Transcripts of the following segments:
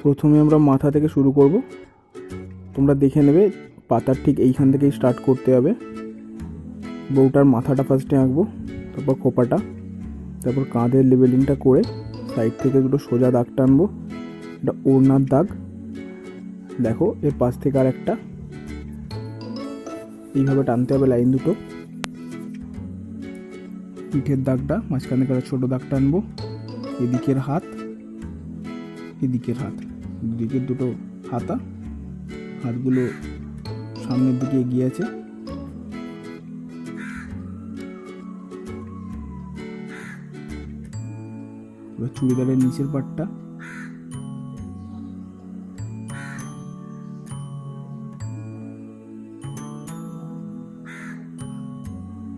প্রথমে আমরা মাথা থেকে শুরু করব। তোমরা দেখে নেবে পাতার ঠিক এইখান থেকেই স্টার্ট করতে হবে। বউটার মাথাটা ফার্স্টে আঁকবো, তারপর খোপাটা, তারপর কাঁধের লেবেলিংটা করে সাইড থেকে দুটো সোজা দাগ টানবো। এটা ওড়নার দাগ, দেখো এর পাশ থেকে আর একটা এইভাবে টানতে হবে লাইন দুটো। পিঠের দাগটা মাঝখান থেকে ছোট দাগ টানবো। এদিকের হাত, এদিকের হাত, দুদিকের দুটো হাতা, হাতগুলো সামনের দিকে এগিয়ে আছে। এবার চুড়িদারের নিচের পাটটা,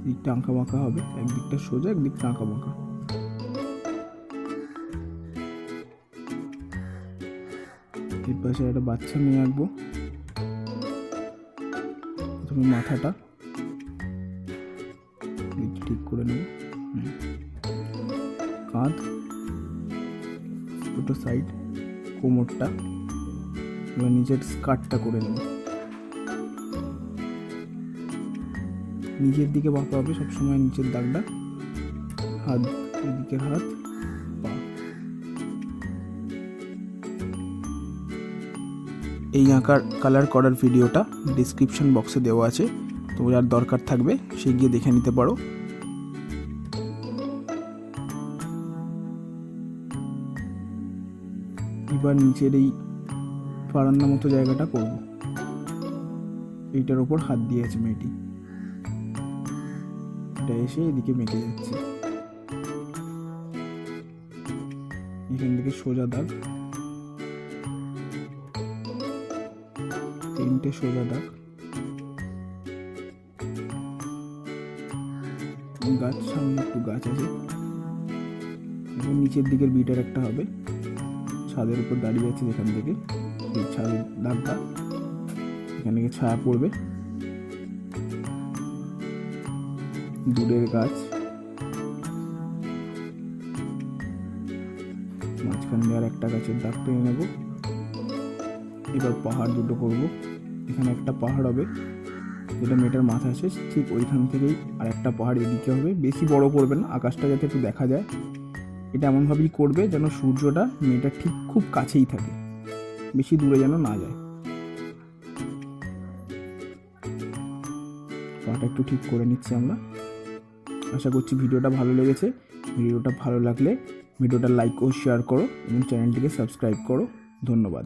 দিকটা আঁকা বাঁকা হবে, একদিকটা সোজা একদিকটা আঁকা বাঁকা। এর পাশে একটা বাচ্চা নিয়ে আঁকবো। প্রথমে মাথাটা ঠিক করে নেব, কাঁধ, দুটো সাইড, কোমরটা, এবার নিচের স্কার্টটা করে নেব। নিচের দিকে বাঁকা হবে সবসময় নিচের দাগটা। হাত, এদিকের হাত, পা। এই আঁকার কালার করার ভিডিওটা ডিসক্রিপশন বক্সে দেওয়া আছে, তোমার যার দরকার থাকবে সে গিয়ে দেখে নিতে পারো। এবার নিচের এই ফারান্না মতো জায়গাটা করব। এইটার ওপর হাত দিয়ে আছে মেয়েটি, এটা এসে এদিকে মেটে যাচ্ছে। এখান থেকে সোজা দাগ, তিনটে সোজা দাগ, গাছ, সামনে একটু গাছ আছে। এবং নিচের দিকের বিটার একটা হবে, ছাদের উপর দাঁড়িয়ে আছে যেখান থেকে এই ছাদের দাগটা, এখান থেকে ছায়া পড়বে। দূরের গাছ, মাঝখান দিয়ে আর একটা গাছের দাগ টেনে নেব। এবার পাহাড় দুটো করব। এখানে একটা পাহাড় হবে, যেটা মেয়েটার মাথা আছে ঠিক ওইখান থেকেই আর একটা পাহাড় এদিকে হবে। বেশি বড় করবে না, আকাশটা যাতে একটু দেখা যায়। এটা এমনভাবেই করবে যেন সূর্যটা মেয়েটার ঠিক খুব কাছেই থাকে, বেশি দূরে যেন না যায়। পাটা একটু ঠিক করে নিচ্ছি আমরা। আশা করছি ভিডিওটা ভালো লেগেছে। ভিডিওটা ভালো লাগলে ভিডিওটা লাইক ও শেয়ার করো এবং চ্যানেলটিকে সাবস্ক্রাইব করো। ধন্যবাদ।